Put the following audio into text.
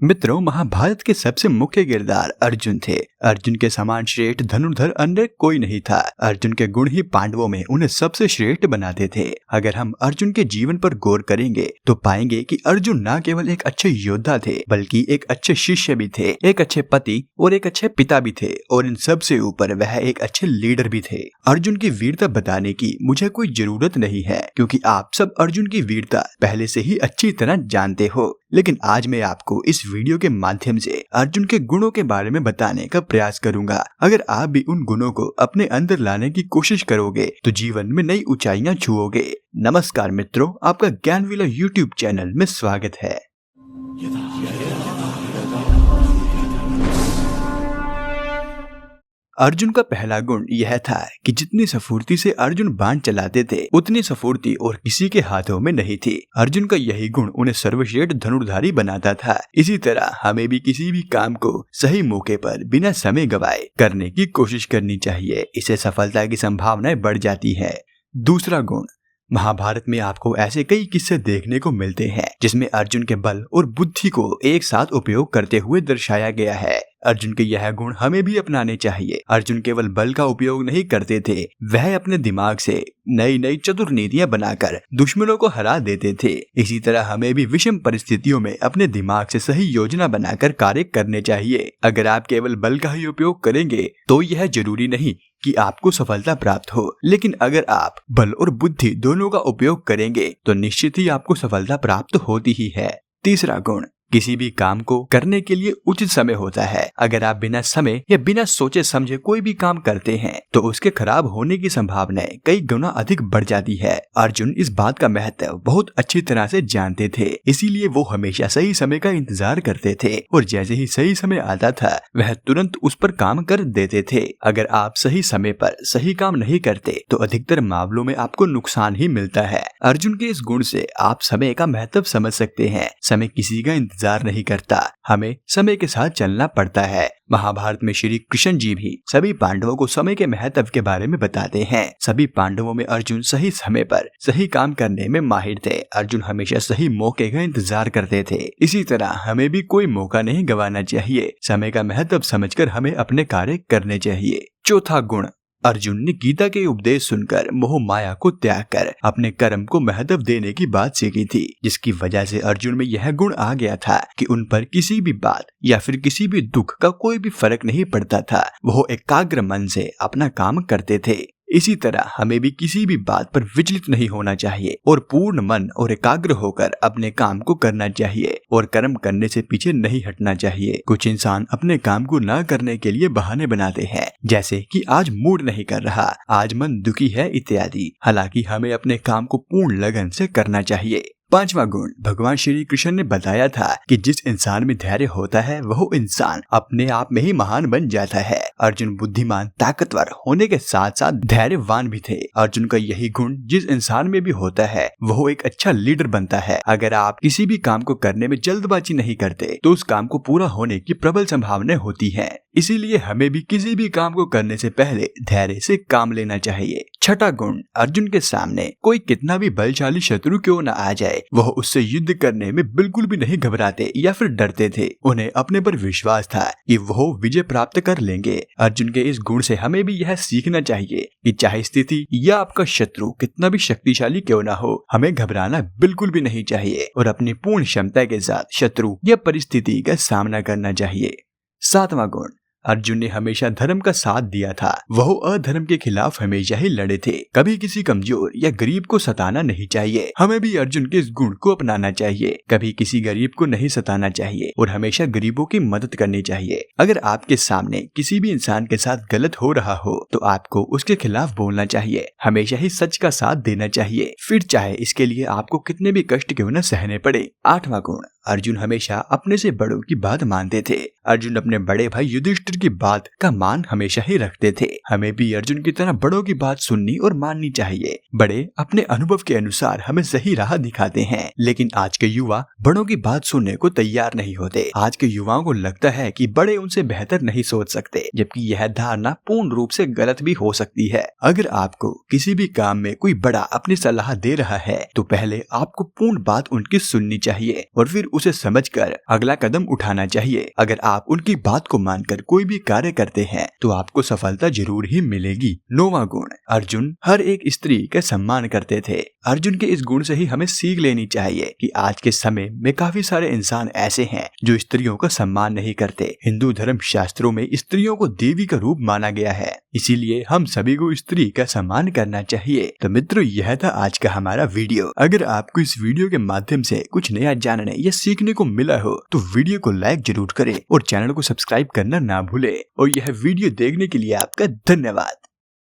मित्रों, महाभारत के सबसे मुख्य किरदार अर्जुन थे। अर्जुन के समान श्रेष्ठ धनुर्धर अन्य कोई नहीं था। अर्जुन के गुण ही पांडवों में उन्हें सबसे श्रेष्ठ बनाते थे। अगर हम अर्जुन के जीवन पर गौर करेंगे तो पाएंगे कि अर्जुन न केवल एक अच्छे योद्धा थे बल्कि एक अच्छे शिष्य भी थे, एक अच्छे पति और एक अच्छे पिता भी थे, और इन सब से ऊपर वह एक अच्छे लीडर भी थे। अर्जुन की वीरता बताने की मुझे कोई जरूरत नहीं है, क्योंकि आप सब अर्जुन की वीरता पहले से ही अच्छी तरह जानते हो। लेकिन आज मैं आपको इस वीडियो के माध्यम से अर्जुन के गुणों के बारे में बताने का प्रयास करूंगा। अगर आप भी उन गुणों को अपने अंदर लाने की कोशिश करोगे तो जीवन में नई ऊंचाइयां छुओगे। नमस्कार मित्रों, आपका ज्ञानविला यूट्यूब चैनल में स्वागत है। अर्जुन का पहला गुण यह था कि जितनी स्फूर्ति से अर्जुन बाण चलाते थे उतनी स्फूर्ति और किसी के हाथों में नहीं थी। अर्जुन का यही गुण उन्हें सर्वश्रेष्ठ धनुर्धारी बनाता था। इसी तरह हमें भी किसी भी काम को सही मौके पर बिना समय गवाए करने की कोशिश करनी चाहिए। इससे सफलता की संभावनाएं बढ़ जाती है। दूसरा गुण, महाभारत में आपको ऐसे कई किस्से देखने को मिलते हैं जिसमें अर्जुन के बल और बुद्धि को एक साथ उपयोग करते हुए दर्शाया गया है। अर्जुन के यह गुण हमें भी अपनाने चाहिए। अर्जुन केवल बल का उपयोग नहीं करते थे, वह अपने दिमाग से नई नई चतुर नीतियां बनाकर दुश्मनों को हरा देते थे। इसी तरह हमें भी विषम परिस्थितियों में अपने दिमाग से सही योजना बनाकर कार्य करने चाहिए। अगर आप केवल बल का ही उपयोग करेंगे तो यह जरूरी नहीं कि आपको सफलता प्राप्त हो, लेकिन अगर आप बल और बुद्धि दोनों का उपयोग करेंगे तो निश्चित ही आपको सफलता प्राप्त होती ही है। तीसरा गुण, किसी भी काम को करने के लिए उचित समय होता है। अगर आप बिना समय या बिना सोचे समझे कोई भी काम करते हैं तो उसके खराब होने की संभावनाएं कई गुना अधिक बढ़ जाती है। अर्जुन इस बात का महत्व बहुत अच्छी तरह से जानते थे, इसीलिए वो हमेशा सही समय का इंतजार करते थे और जैसे ही सही समय आता था वह तुरंत उस पर काम कर देते थे। अगर आप सही समय पर सही काम नहीं करते तो अधिकतर मामलों में आपको नुकसान ही मिलता है। अर्जुन के इस गुण से आप समय का महत्व समझ सकते हैं। समय किसी का इंतजार नहीं करता, हमें समय के साथ चलना पड़ता है। महाभारत में श्री कृष्ण जी भी सभी पांडवों को समय के महत्व के बारे में बताते हैं। सभी पांडवों में अर्जुन सही समय पर सही काम करने में माहिर थे। अर्जुन हमेशा सही मौके का इंतजार करते थे। इसी तरह हमें भी कोई मौका नहीं गंवाना चाहिए। समय का महत्व समझकर हमें अपने कार्य करने चाहिए। चौथा गुण, अर्जुन ने गीता के उपदेश सुनकर मोह माया को त्याग कर अपने कर्म को महत्व देने की बात सीखी थी, जिसकी वजह से अर्जुन में यह गुण आ गया था कि उन पर किसी भी बात या फिर किसी भी दुख का कोई भी फर्क नहीं पड़ता था। वो एकाग्र मन से अपना काम करते थे। इसी तरह हमें भी किसी भी बात पर विचलित नहीं होना चाहिए और पूर्ण मन और एकाग्र होकर अपने काम को करना चाहिए और कर्म करने से पीछे नहीं हटना चाहिए। कुछ इंसान अपने काम को न करने के लिए बहाने बनाते हैं, जैसे कि आज मूड नहीं कर रहा, आज मन दुखी है इत्यादि। हालांकि हमें अपने काम को पूर्ण लगन से करना चाहिए। पांचवा गुण, भगवान श्री कृष्ण ने बताया था कि जिस इंसान में धैर्य होता है वह इंसान अपने आप में ही महान बन जाता है। अर्जुन बुद्धिमान ताकतवर होने के साथ साथ धैर्यवान भी थे। अर्जुन का यही गुण जिस इंसान में भी होता है वह एक अच्छा लीडर बनता है। अगर आप किसी भी काम को करने में जल्दबाजी नहीं करते तो उस काम को पूरा होने की प्रबल संभावना होती है। इसीलिए हमें भी किसी भी काम को करने से पहले धैर्य से काम लेना चाहिए। छठा गुण, अर्जुन के सामने कोई कितना भी बलशाली शत्रु क्यों न आ जाए वह उससे युद्ध करने में बिल्कुल भी नहीं घबराते या फिर डरते थे। उन्हें अपने पर विश्वास था कि वह विजय प्राप्त कर लेंगे। अर्जुन के इस गुण से हमें भी यह सीखना चाहिए कि चाहे स्थिति या आपका शत्रु कितना भी शक्तिशाली क्यों ना हो, हमें घबराना बिल्कुल भी नहीं चाहिए और अपनी पूर्ण क्षमता के साथ शत्रु या परिस्थिति का सामना करना चाहिए। सातवां गुण, अर्जुन ने हमेशा धर्म का साथ दिया था। वह अधर्म के खिलाफ हमेशा ही लड़े थे। कभी किसी कमजोर या गरीब को सताना नहीं चाहिए। हमें भी अर्जुन के इस गुण को अपनाना चाहिए। कभी किसी गरीब को नहीं सताना चाहिए और हमेशा गरीबों की मदद करनी चाहिए। अगर आपके सामने किसी भी इंसान के साथ गलत हो रहा हो तो आपको उसके खिलाफ बोलना चाहिए। हमेशा ही सच का साथ देना चाहिए, फिर चाहे इसके लिए आपको कितने भी कष्ट क्यों न सहने पड़े। आठवां गुण, अर्जुन हमेशा अपने से बड़ों की बात मानते थे। अर्जुन अपने बड़े भाई युधिष्ठिर की बात का मान हमेशा ही रखते थे। हमें भी अर्जुन की तरह बड़ों की बात सुननी और माननी चाहिए। बड़े अपने अनुभव के अनुसार हमें सही राह दिखाते हैं, लेकिन आज के युवा बड़ों की बात सुनने को तैयार नहीं होते। आज के युवाओं को लगता है कि बड़े उनसे बेहतर नहीं सोच सकते, जबकि यह धारणा पूर्ण रूप से गलत भी हो सकती है। अगर आपको किसी भी काम में कोई बड़ा अपनी सलाह दे रहा है तो पहले आपको पूर्ण बात उनकी सुननी चाहिए और फिर उसे समझकर अगला कदम उठाना चाहिए। अगर आप उनकी बात को मानकर कोई भी कार्य करते हैं तो आपको सफलता जरूर ही मिलेगी। 9वां गुण, अर्जुन हर एक स्त्री का सम्मान करते थे। अर्जुन के इस गुण से ही हमें सीख लेनी चाहिए कि आज के समय में काफी सारे इंसान ऐसे हैं जो स्त्रियों का सम्मान नहीं करते। हिंदू धर्म शास्त्रों में स्त्रियों को देवी का रूप माना गया है, इसीलिए हम सभी को स्त्री का सम्मान करना चाहिए। तो मित्रों, यह था आज का हमारा वीडियो। अगर आपको इस वीडियो के माध्यम से कुछ नया जानने या सीखने को मिला हो तो वीडियो को लाइक जरूर करें और चैनल को सब्सक्राइब करना ना भूले। और यह वीडियो देखने के लिए आपका धन्यवाद।